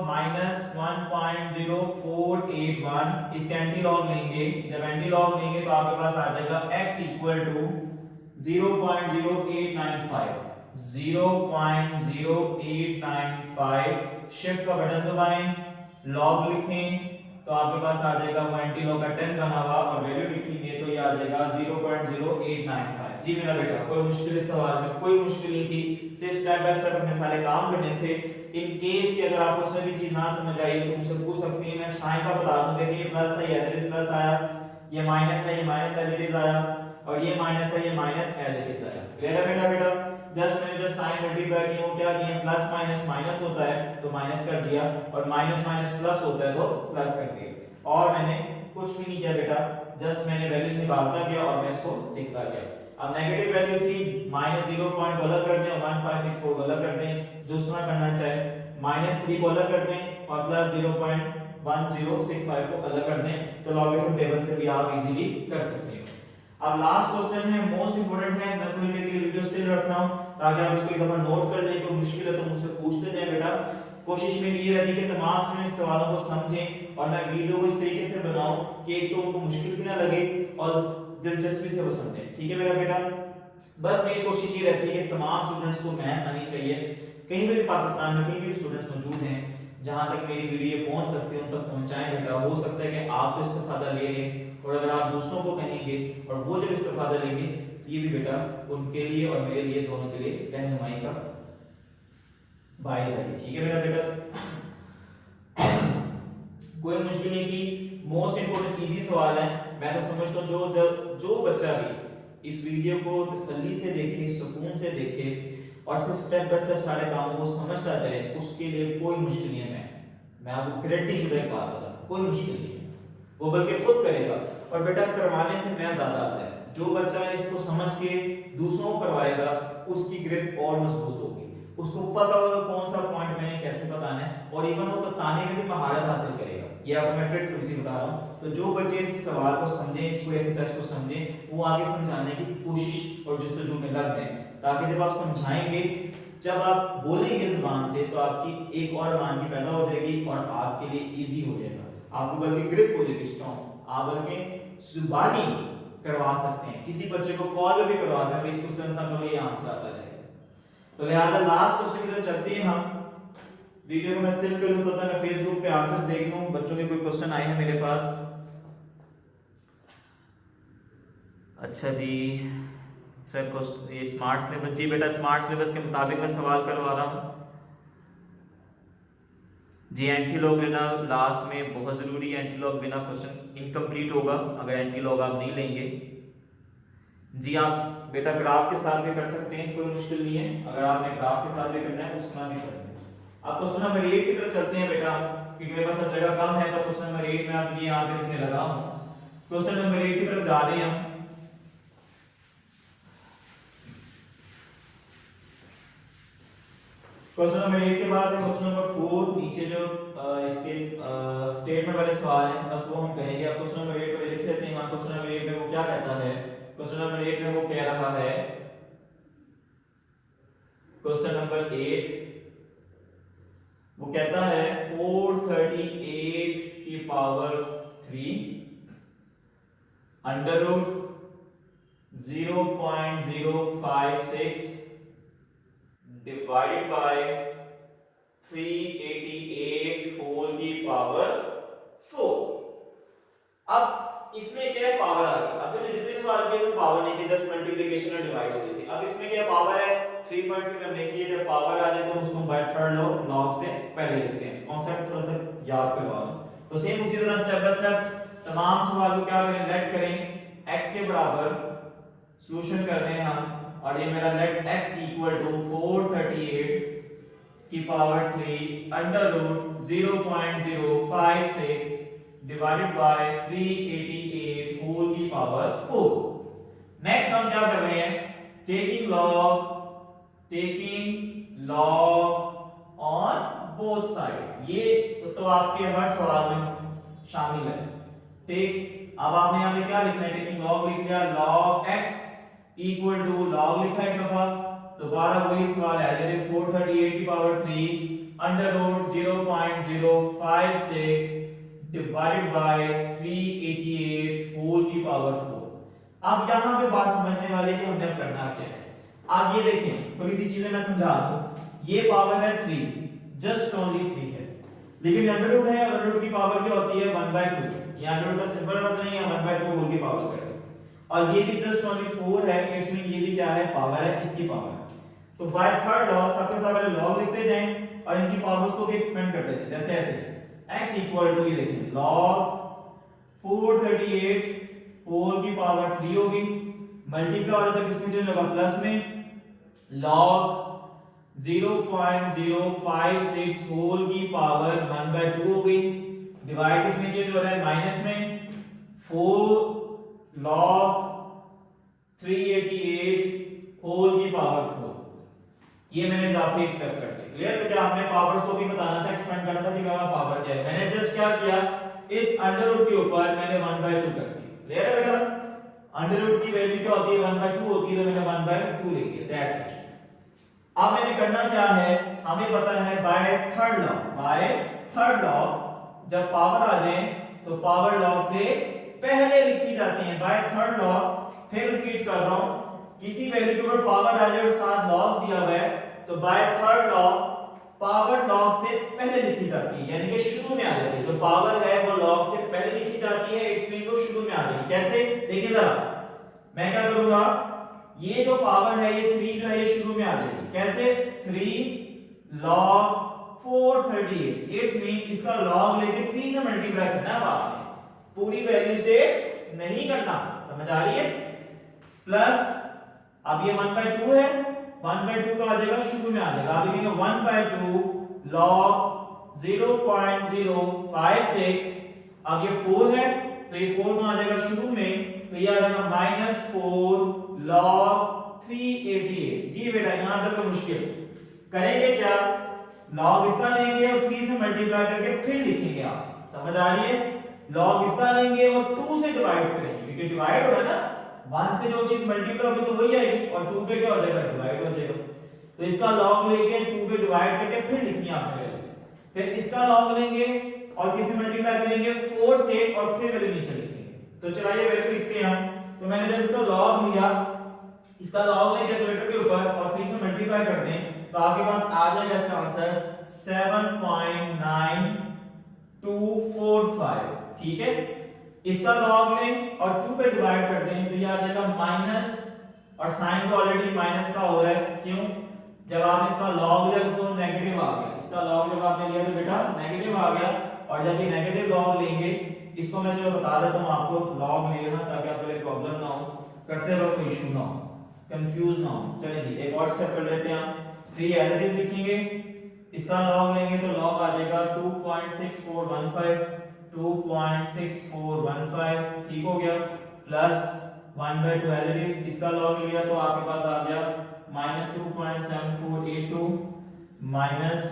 माइनस 1.0481, इसका एंटी लॉग लेंगे। जब एंटी लॉग लेंगे तो आपके पास आ जाएगा x इक्वल टू 0.0895। शिफ्ट का बटन दबाएं, लॉग लिखें तो आपके पास आ जाएगा वो एंटी लॉग का 10 बना हुआ और वैल्यू लिखेंगे तो ये आ जाएगा 0.0895। जी मेरा बेटा कोई मुश्किल इस सवाल में कोई मुश्किल नहीं थी, सिर्फ स्टेप बाय स्टेप हमें सारे काम करने थे। इन केस कि अगर आपको उसमें भी चीज ना समझ आई तो मुझसे पूछ सकती है, मैं साइन का बता दूं। देखिए ये प्लस है, एज इट इज प्लस आया, ये माइनस है, ये माइनस एज इट इज आया और ये माइनस है, ये माइनस एज इट इज आया। क्लियर है बेटा? जस्ट मैंने जो साइन मल्टीप्लाई किया वो क्या किया, प्लस माइनस माइनस होता है तो माइनस कर दिया और माइनस माइनस प्लस होता है तो प्लस कर दिया। और मैंने कुछ भी नहीं किया बेटा, जस्ट मैंने वैल्यूज निकालता गया और मैं इसको लिखता गया। अब नेगेटिव वैल्यू थी माइनस 0 पॉइंट को अलग कर दें, 1564 को अलग कर दें, जो उसमें करना चाहे, माइनस 3 को अलग कर दें और प्लस 0.1065 को अलग कर दें, तो लॉगरिथम टेबल से भी आप इजीली कर सकते हैं। अब लास्ट क्वेश्चन है, मोस्ट इंपोर्टेंट है, मैं थोड़ी देर के लिए वीडियो स्टिल रख रहा हूं ताकि आप इसको एक दफा नोट कर लें। कोई मुश्किल है तो मुझसे पूछते जाएं बेटा। कोशिश मेरी ये रहती है कि तमाम स्टूडेंट्स सवालों को समझें और मैं वीडियो को इस तरीके से बनाऊं कि एक तो उनको मुश्किल भी ना लगे और दिलचस्पी से वो समझें। ठीक है मेरा बेटा? बस मेरी कोशिश ये रहती है कि तमाम स्टूडेंट्स को मैथ आनी चाहिए। कहीं भी पाकिस्तान में कहीं भी स्टूडेंट्स मौजूद हैं जहां तक मेरी वीडियो पहुंच सकती है उन तक पहुंचाएं बेटा। हो सकता है कि आप तो इस्तेफादा ले लें और अगर आप दूसरों को कहेंगे और वो जब इस्तेफादा लेंगे तो ये भी बेटा उनके लिए और मेरे लिए दोनों के लिए रहनुमाई का बाइस है। ठीक है मेरा बेटा? कोई मुश्किल नहीं थी, मोस्ट इंपोर्टेंट इजी सवाल है। मैं तो समझता हूं जो बच्चा भी इस वीडियो को तसल्ली से देखे, सुकून से देखे और सिर्फ स्टेप बाय स्टेप सारे कामों को समझता जाए, उसके लिए कोई मुश्किल नहीं है। मैं आपको गारंटी शुदा एक बात बता, कोई मुश्किल नहीं है, वो बल्कि खुद करेगा। और बेटा करवाने से मैं ज्यादा आता है। जो बच्चा इसको समझ के दूसरों को करवाएगा उसकी ग्रिप और मजबूत होगी, उसको पता होगा कौन सा पॉइंट मैंने कैसे बताना है, और इवन वो बताने में भी महारत हासिल करेगा। ये आपको मैं ट्रिक थोड़ी सी बता रहा हूँ। तो जो बच्चे इस सवाल को समझें, इस पूरे एक्सरसाइज को समझें, वो आगे समझाने की कोशिश और जस्तजू में लग जाएं, ताकि जब आप समझाएंगे, जब आप बोलेंगे जुबान से, तो आपकी एक और मानकी पैदा हो जाएगी और आपके लिए इजी हो जाएगा, आपको बल्कि ग्रिप हो जाएगी स्ट्रॉन्ग, आप बल्कि जुबानी करवा सकते हैं, किसी बच्चे को कॉल पे भी करवा सकते हैं, इसको सेंस ना करो ये आंसर आता जाएगा। तो लिहाजा लास्ट क्वेश्चन की तरफ चलते हैं हम। वीडियो को मैं स्टिल कर लूं, तो मैं फेसबुक पे आंसर्स देख लूं, बच्चों के कोई क्वेश्चन आए हैं मेरे पास। अच्छा जी सर, क्वेश्चन ये स्मार्ट सिलेबस, जी बेटा स्मार्ट सिलेबस के मुताबिक मैं सवाल करवा रहा हूँ जी। एंटीलॉग लेना लास्ट में बहुत ज़रूरी है, एंटीलॉग बिना क्वेश्चन इनकम्प्लीट होगा अगर एंटीलॉग आप नहीं लेंगे जी। आप बेटा ग्राफ के साथ भी कर सकते हैं, कोई मुश्किल नहीं है, अगर आपने ग्राफ के साथ भी करना है उसमें भी करना है। आप क्वेश्चन नंबर 8 की तरफ चलते हैं बेटा, क्योंकि मेरे पास अब जगह कम है, तो क्वेश्चन नंबर 8 में आप ये यहाँ पे लिखने लगा हूँ। क्वेश्चन नंबर 8 की तरफ जा रहे हैं हम। क्वेश्चन नंबर 8 के बाद क्वेश्चन नंबर 4, नीचे जो इसके स्टेटमेंट वाले सवाल हैं बस वो हम करेंगे। अब क्वेश्चन नंबर 8 को लिख लेते हैं। क्वेश्चन नंबर 8 में वो क्या कहता है, क्वेश्चन नंबर 8 में वो कह रहा है, क्वेश्चन नंबर 8 वो कहता है 438 की power 3 under root 0.056 divided by 388 whole की पावर 4। अब इसमें क्या है, पावर आ गई। अब जितने सवाल किए उसमें पावर नहीं थी, जस्ट मल्टीप्लिकेशन और डिवाइड हो गई थी। अब इसमें क्या पावर है, 3.3 हमने की है, जब पावर आ जाए तो उसको बाय थर्ड लॉग से पहले लिखते हैं। कॉन्सेप्ट थोड़ा सा याद करवा दो। तो सेम उसी तरह स्टेप बाय स्टेप तमाम सवाल को क्या करें, लेट करें x के बराबर सॉल्यूशन कर रहे हैं हम, और ये मेरा लेट x इक्वल टू 438 की power 3 under root 0.056 divided by 388 whole की पावर 4। नेक्स्ट हम क्या कर रहे हैं, taking log on both side. ये तो आपके हर सवाल में शामिल है। ठीक, अब आपने यहां पे क्या लिखना है, टेकिंग लॉग लिख लिया, log x equal to log लिखा एक दफा, दोबारा वही सवाल है, दैट इज 438 की power 3 under root 0.056 divided by 388 whole की पावर 4। अब यहां पे बात समझने वाले कि हमने अब करना क्या है। आप ये देखें, थोड़ी सी चीजें मैं समझा दूं। ये पावर है 3, जस्ट ओनली 3 है, लेकिन अंडर रूट है, और अंडर रूट की पावर क्या होती है 1/2। ये अंडर रूट का सिंपल रूट नहीं है, 1/2 होल की पावर कर रहे हैं। और ये भी जस्ट ओनली 4 है, इसमें ये भी क्या है, पावर है, इसकी पावर है। तो बाय थर्ड लॉग सबके साथ पहले लॉग लिखते जाएं और इनकी पावर्स को भी एक्सपेंड करते जाएं, जैसे ऐसे x इक्वल टू, ये देखें log 438 होल की पावर 3 होगी, मल्टीप्लाई हो जाता है किसमें चेंज होगा, प्लस में, log 0.056 होल की पावर 1/2 हो गई, डिवाइड किसमें चेंज हो रहा है, माइनस में, 4 log 388 होल की पावर 4। ये मैंने इजाफी एक्सपेक्ट कर दिया। क्लियर? तो क्या आपने पावर्स को भी बताना था, एक्सपेंड करना था कि मेरा पावर क्या है। मैंने जस्ट क्या किया, इस अंडर रूट के ऊपर मैंने 1/2 कर दिया। क्लियर है बेटा? अंडर रूट की वैल्यू क्या होती है, 1/2 होती है, तो मैंने 1/2 लिख दिया, दैट्स इट। अब मैंने करना क्या है, हमें पता है बाय थर्ड लॉ जब पावर आ जाए तो पावर लॉग से पहले लिखी जाती है। बाय थर्ड लॉ, फिर रिपीट कर रहा हूं, किसी वैल्यू के ऊपर पावर आ जाए और साथ लॉग दिया हुआ है, तो by third law power log से पहले लिखी जाती है, यानी कि शुरू में आ जाती है। जो पावर है वो लॉग से पहले लिखी जाती है, इसमें वो शुरू में आ जाएगी। कैसे, देखिए जरा, मैं क्या करूंगा, ये जो पावर है ये 3 जो है ये शुरू में आ जाएगी। कैसे, 3 log 438, इट्स मीन इसका log लेके 3 से मल्टीप्लाई करना है आपने, पूरी वैल्यू से नहीं करना, समझ आ रही है। प्लस अब ये 1/2 है, 1/2 का आ जाएगा, शुरू में आ जाएगा। आप लिखेंगे 1/2 log 0.056, अब ये 4 है तो ये 4 में आ जाएगा शुरू में, तो ये आ जाएगा -4 log 388। जी बेटा यहां तक कोई मुश्किल करेंगे क्या, log इसका लेंगे और 3 से मल्टीप्लाई करके फिर लिखेंगे। आप समझ आ रही है, log इसका लेंगे और 2 से डिवाइड करेंगे, क्योंकि डिवाइड हो रहा है ना, 1 से जो चीज मल्टीप्लाई होगी तो वही आएगी और 2 पे क्या हो जाएगा, डिवाइड हो जाएगा। तो इसका log लेके 2 पे डिवाइड करके फिर लिखनी है आपने वैल्यू, फिर इसका log लेंगे और किसी मल्टीप्लाई करेंगे 4 से और फिर वैल्यू नीचे लिखेंगे। तो चलिए वैल्यू लिखते हैं हम। तो मैंने जब इसका log लिया, इसका log लेके कैलकुलेटर के ऊपर और 3 से मल्टीप्लाई कर दें तो आपके पास आ जाएगा इसका आंसर 7.9245। ठीक है, इसका log लें और 2 पे डिवाइड कर दें तो ये आ जाएगा माइनस, और साइन तो ऑलरेडी माइनस का हो रहा है, क्यों, जब आपने इसका log लिया तो नेगेटिव आ गया, इसका log जब आपने लिया तो बेटा नेगेटिव आ गया, और जब ये नेगेटिव log लेंगे, इसको मैं चलो बता देता हूं आपको, log ले लेना ताकि आपके लिए प्रॉब्लम ना हो, करते वक्त कोई इशू ना हो, कंफ्यूज ना हो। चलिए जी एक और स्टेप कर लेते हैं, 3 एज इट इज लिखेंगे, इसका log लेंगे तो log आ जाएगा 2.6415, 2.6415, ठीक हो गया, प्लस 1/2 एज इट इज, इसका log लिया तो आपके पास आ गया -2.7482 माइनस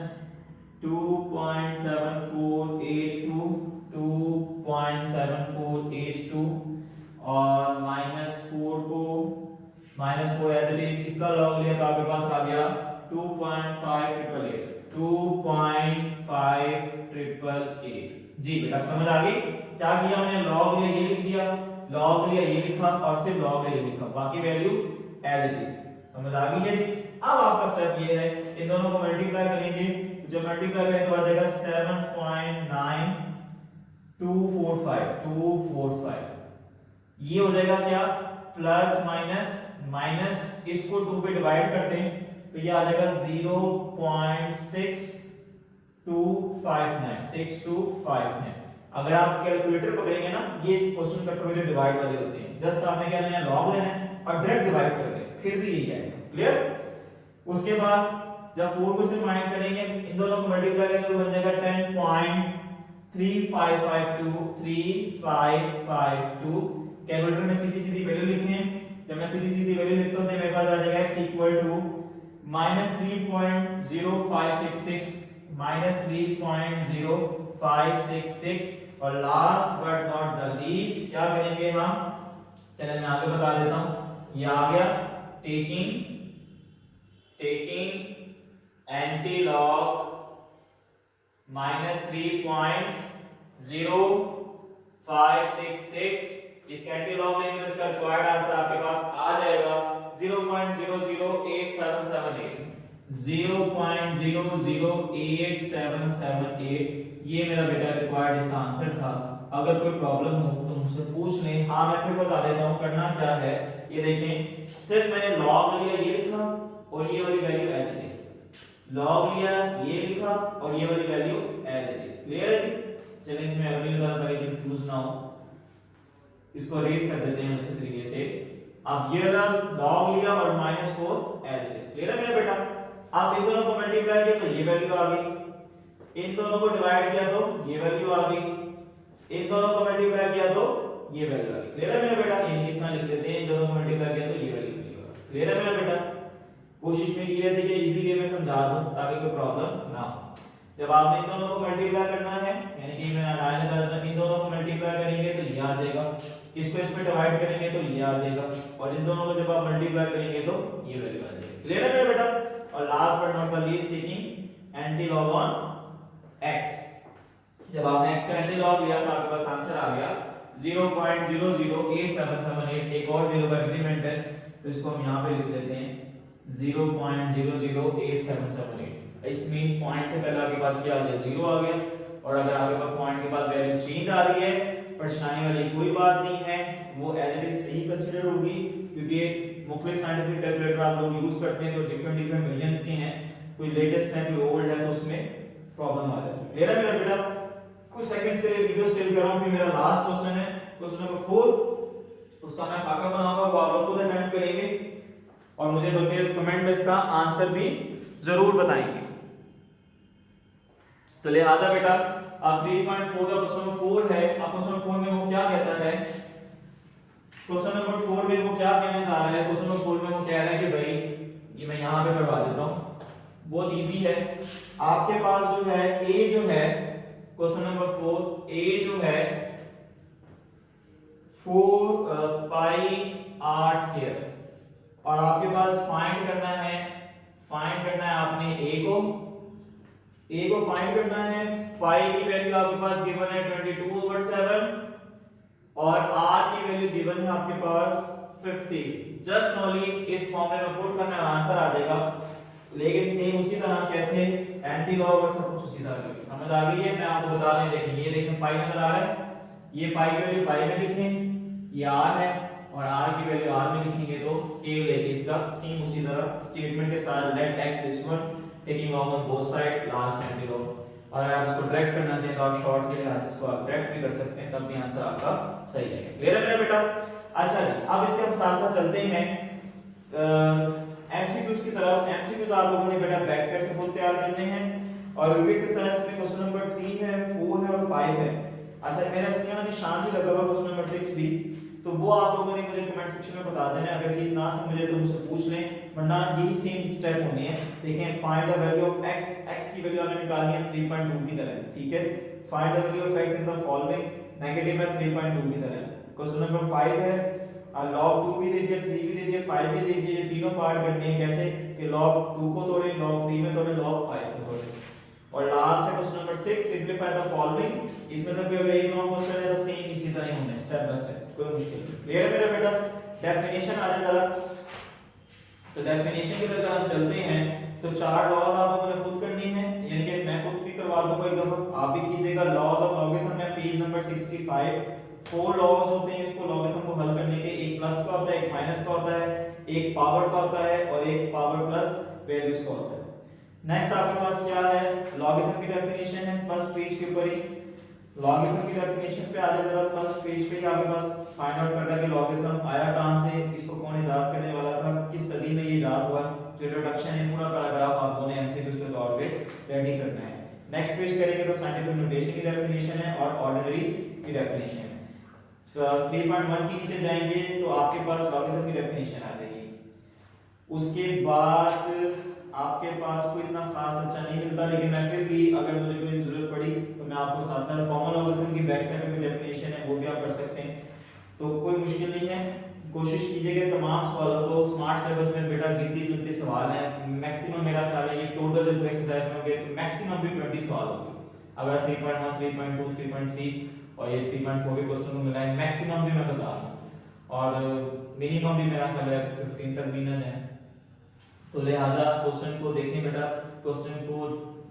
2.7482 2.7482 और -4 एज इट इज, इसका log लिया तो आपके पास आ गया 2.5888 2.5888। जी बेटा समझ आ गई, क्या किया हमने, log लिया ये लिख दिया, log लिया ये लिखा और सिर्फ log लिया ये लिखा, बाकी वैल्यू एज इट इज। समझ आ गई है जी। अब आपका स्टेप ये है, इन दोनों को मल्टीप्लाई करेंगे, जब मल्टीप्लाई करें तो आ जाएगा 7.9245, ये हो जाएगा क्या, प्लस माइनस माइनस, इसको 2 पे डिवाइड कर दें तो ये आ जाएगा 0.6259। अगर आप कैलकुलेटर पकड़ेंगे ना, ये क्वेश्चन करते हुए जो डिवाइड वाले होते हैं, जस्ट आपने क्या लेना है, log लेना है और डायरेक्ट डिवाइड कर दें, फिर भी यही आएगा, क्लियर। उसके बाद जब 4 को से माइनस करेंगे, इन दोनों को मल्टीप्लाई करेंगे तो बन जाएगा 10.3552 कैलकुलेटर में सीधी सीधी वैल्यू लिखें, जब मैं सीधी सीधी वैल्यू लिखता हूं तो मेरे पास आ जाएगा x इक्वल टू -3.0566 -3.0566 और last but not the least क्या करेंगे हम, चलिए मैं आगे बता देता हूं, ये आ गया टेकिंग एंटी-लॉग -3.0566, इसका एंटी-लॉग लेंगे तो इसका रिक्वायर्ड आंसर आपके पास आ जाएगा 0.008778, 0.008778। ये मेरा बेटा रिक्वायर्ड इसका आंसर था। अगर कोई प्रॉब्लम हो तो मुझसे पूछ लें। हाँ मैं फिर बता देता हूँ करना क्या है, ये देखें, सिर्फ मैंने log लिया ये लिखा और ये वाली value as it is, log लिया ये लिखा और ये वाली value as it is, clear है जी। चलिए इसमें अभी लगा ताकि कंफ्यूज ना हो, इसको रेज कर देते हैं अच्छे तरीके से। अब ये वाला log लिया और -4 एज इट इज, क्लियर है मेरा बेटा। आप इन दोनों को मल्टीप्लाई किया तो ये वैल्यू आ गई, इन दोनों को डिवाइड किया तो ये वैल्यू आ गई, इन दोनों को मल्टीप्लाई किया तो ये वैल्यू आ गई, क्लियर है मेरा बेटा। इनके इसमें लिख देते हैं, इन दोनों को मल्टीप्लाई किया तो ये वैल्यू आ गई, क्लियर है मेरा बेटा। कोशिश में की रहती है कि इजी वे में समझा दूं ताकि कोई प्रॉब्लम ना हो। जब आपने इन दोनों को मल्टीप्लाई करना है, यानी कि मैं लाइन लगा देता हूं, इन दोनों को मल्टीप्लाई करेंगे तो ये आ जाएगा, इसको इसमें डिवाइड करेंगे तो ये आ जाएगा, और इन दोनों को जब आप मल्टीप्लाई करेंगे तो ये वैल्यू आ जाएगी, क्लियर है मेरा बेटा। और last but not the least taking anti-log on x, जब आपने x का एंटी-लॉग लिया तो आपके पास आंसर आ गया 0.008778। एक और जीरो का इंक्रीमेंट है तो इसको हम यहां पे लिख लेते हैं 0.008778। इसमें पॉइंट से पहले आपके पास क्या आ गया, 0 आ गया, और अगर आपके पास पॉइंट के बाद वैल्यू चेंज आ रही है, परेशानी वाली कोई बात नहीं है, वो एज इट इज सही कंसीडर होगी, क्योंकि मुख्तलिफ साइंटिफिक कैलकुलेटर आप लोग यूज करते हैं तो डिफरेंट मिलियंस के हैं, कोई लेटेस्ट है कोई ओल्ड है तो उसमें प्रॉब्लम आ जाती है, क्लियर है मेरा बेटा। कुछ सेकंड्स के लिए वीडियो स्टिल कर रहा हूं, फिर मेरा लास्ट क्वेश्चन है क्वेश्चन नंबर 4, उसका मैं खाका बनाऊंगा, वो आप लोग खुद अटेम्प्ट करेंगे और मुझे बल्कि कमेंट में इसका आंसर भी जरूर बताएंगे। तो लिहाजा बेटा अब 3.4 का क्वेश्चन नंबर 4 है। अब क्वेश्चन नंबर 4 में वो क्या कहता है, क्वेश्चन नंबर 4 में वो क्या कहने जा रहा है, क्वेश्चन नंबर 4 में वो कह रहा है कि पाई आर स्क्वायर। और आपके पास फाइंड करना है आपने a को फाइंड करना है। पाई की वैल्यू आपके पास गिवन है 22/7 और r की वैल्यू गिवन है आपके पास 50। जस्ट ओनली इस फॉर्मूले में पुट करना है और आंसर आ जाएगा। लेकिन सेम उसी तरह कैसे, एंटी लॉग और सब कुछ उसी तरह करके समझ आ गई है। मैं आपको बता रहा हूं, देखिए ये देखें पाई नजर आ रहा है, ये पाई की वैल्यू पाई में लिखें, ये r है और r की वैल्यू r में लिखेंगे तो स्केल लेके इसका सेम उसी तरह स्टेटमेंट के साथ let x this one taking log on both side last antilog. और अगर आप इसको डायरेक्ट करना चाहें तो आप शॉर्ट के लिहाज से इसको आप डायरेक्ट भी कर सकते हैं, तब भी आंसर आपका सही आएगा। क्लियर है मेरा बेटा? अच्छा जी, अब इसके हम साथ साथ चलते हैं एमसीक्यूज की तरफ। एमसीक्यूज आप लोगों ने बेटा बैक साइड से खुद तैयार करने हैं और यूपी एक्सरसाइज में क्वेश्चन नंबर 3 है, 4 है और 5 है। अच्छा मेरा इसके यहाँ निशान भी लगा हुआ क्वेश्चन नंबर 6 भी, तो वो आप लोगों ने मुझे कमेंट सेक्शन में बता देना। अगर चीज ना समझे तो मुझसे पूछ लें, वरना यही सेम स्टेप होनी है। देखें find the value of x, x की वैल्यू हमने निकालनी है 3.2 की तरह, ठीक है। Find the value of x in the following, negative है 3.2 की तरह। क्वेश्चन नंबर 5 है log 2 भी दे दिया, 3 भी दे दिया, 5 भी दे दिया। ये तीनों पार्ट करने हैं कैसे कि log 2 को तोड़े, log 3 में तोड़े, log 5 को तोड़े। और लास्ट है question number 6 simplify the following. इसमें से कोई अगर एक लॉन्ग क्वेश्चन है तो सेम इसी तरह ही होना है स्टेप बाय स्टेप, कोई मुश्किल नहीं। क्लियर है मेरा बेटा? डेफिनेशन आ जाए जरा। तो डेफिनेशन की तरफ हम चलते हैं तो चार लॉज आप लोगों ने खुद करनी है, यानी कि मैं खुद भी करवा दूंगा एक दफा, आप भी कीजिएगा। लॉज ऑफ लॉगरिथम में पेज नंबर 65 4 लॉज होते हैं इसको लॉगरिथम को हल करने के। एक प्लस का होता है, एक माइनस का होता है, एक पावर का होता है और एक पावर प्लस वैल्यूज का होता है। नेक्स्ट आपके पास क्या है, लॉगरिथम की डेफिनेशन है फर्स्ट पेज के ऊपर ही। लॉगरिथम की डेफिनेशन पे आ जाए जरा, फर्स्ट पेज पे ही आपके पास फाइंड आउट करना है कि लॉगरिथम आया कहां से, इसको कौन इजाद करने वाला था, किस सदी में ये इजाद हुआ। जो इंट्रोडक्शन है पूरा पैराग्राफ आपको ने एमसीक्यूज के तौर पे रेडी करना है। नेक्स्ट पेज करेंगे तो साइंटिफिक नोटेशन की डेफिनेशन है और ऑर्डिनरी की डेफिनेशन है। 3.1 के नीचे जाएंगे तो आपके पास लॉगरिथम की डेफिनेशन आ जाएगी। उसके बाद आपके पास कोई इतना खास अच्छा नहीं मिलता, लेकिन मैं फिर भी अगर मुझे कोई जरूरत पड़ी तो मैं आपको साथ साथ कॉमन लॉगरिथम की बैक साइड में भी डेफिनेशन है वो भी आप पढ़ सकते हैं, तो कोई मुश्किल नहीं है। कोशिश कीजिएगा तमाम सवालों को, स्मार्ट सिलेबस में बेटा गिनती चुनती सवाल है, मैक्सिमम मेरा ख्याल है ये टोटल जब एक्सरसाइज में होंगे तो मैक्सिमम भी 20 सवाल होंगे। अगर 3.1 3.2 3.3 और ये 3.4 के क्वेश्चन को मिलाएं, मैक्सिमम भी मैं बता रहा हूं और मिनिमम भी मेरा ख्याल है 15 तक भी ना जाए। तो लिहाजा क्वेश्चन को देखें बेटा, क्वेश्चन को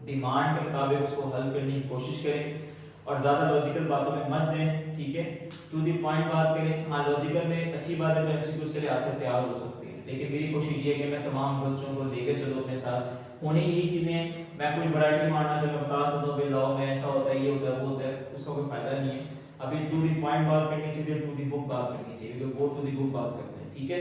डिमांड के मुताबिक उसको हल करने की कोशिश करें और ज्यादा लॉजिकल बातों में मत जाएं, ठीक है। टू द पॉइंट बात करें। हाँ लॉजिकल में अच्छी बात है तो एमसीक्यूज के लिए आंसर तैयार हो सकती है, लेकिन मेरी कोशिश ये है कि मैं तमाम बच्चों को लेकर चलूं अपने साथ। होने यही चीजें हैं, मैं कोई वैरायटी मारना जो मैं बता सकता हूं भाई लॉ में ऐसा होता है, ये होता है, वो होता है, उसका कोई फायदा नहीं है। अभी टू द पॉइंट बात करनी चाहिए, टू द बुक बात करनी चाहिए, जो बोर्ड टू द बुक बात करते हैं, ठीक है।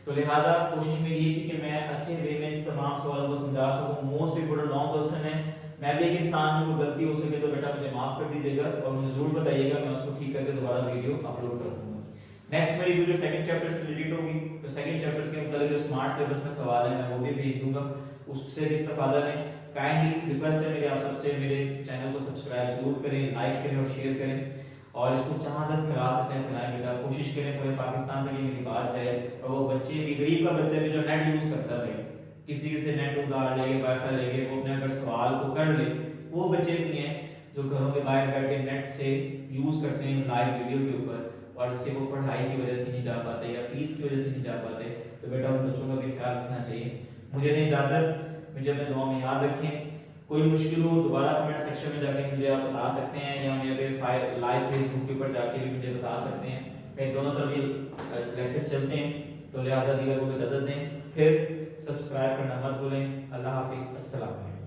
तो लिहाजा कोशिश मेरी ये थी कि मैं अच्छे वे में इस तमाम सवालों को समझा सकूं। मोस्ट इंपोर्टेंट लॉन्ग क्वेश्चन है, मैं भी एक इंसान हूं, गलती हो सके तो बेटा मुझे माफ कर दीजिएगा और मुझे जरूर बताइएगा, मैं उसको ठीक करके दोबारा वीडियो अपलोड कर दूंगा। नेक्स्ट मेरी वीडियो सेकंड चैप्टर से रिलेटेड होगी, तो सेकंड चैप्टर के मतलब जो स्मार्ट सिलेबस में सवाल है मैं वो भी भेज दूंगा, उससे भी इस्तेफादा लें। काइंडली रिक्वेस्ट है मेरी आप सबसे, मेरे चैनल को सब्सक्राइब जरूर करें, लाइक करें और शेयर करें और इसको जहां तक फैला सकते हैं फैलाएं बेटा। कोशिश करें पूरे पाकिस्तान तक ये मेरी बात जाए और वो बच्चे भी, गरीब का बच्चा भी जो नेट यूज करता है, किसी से नेट उधार लेके वाईफाई लेके वो अपने अगर सवाल को कर ले, वो बच्चे भी हैं जो घरों के बाहर बैठे नेट से यूज करते हैं लाइव वीडियो के ऊपर और इससे वो पढ़ाई की वजह से नहीं जा पाते या फीस की वजह से नहीं जा पाते, तो बेटा उन बच्चों का भी ख्याल रखना चाहिए। मुझे दें इजाजत, मुझे अपने दुआ में याद रखें। कोई मुश्किल हो दोबारा कमेंट सेक्शन में जाके मुझे आप बता सकते हैं या मेरे लाइव फेसबुक के ऊपर जाके भी मुझे बता सकते हैं। मेरे दोनों तरफ ये लेक्चर्स चलते हैं, तो लिहाजा दीगर को इजाजत दें, फिर सब्सक्राइब करना मत भूलें। अल्लाह हाफिज़, अस्सलाम वालेकुम।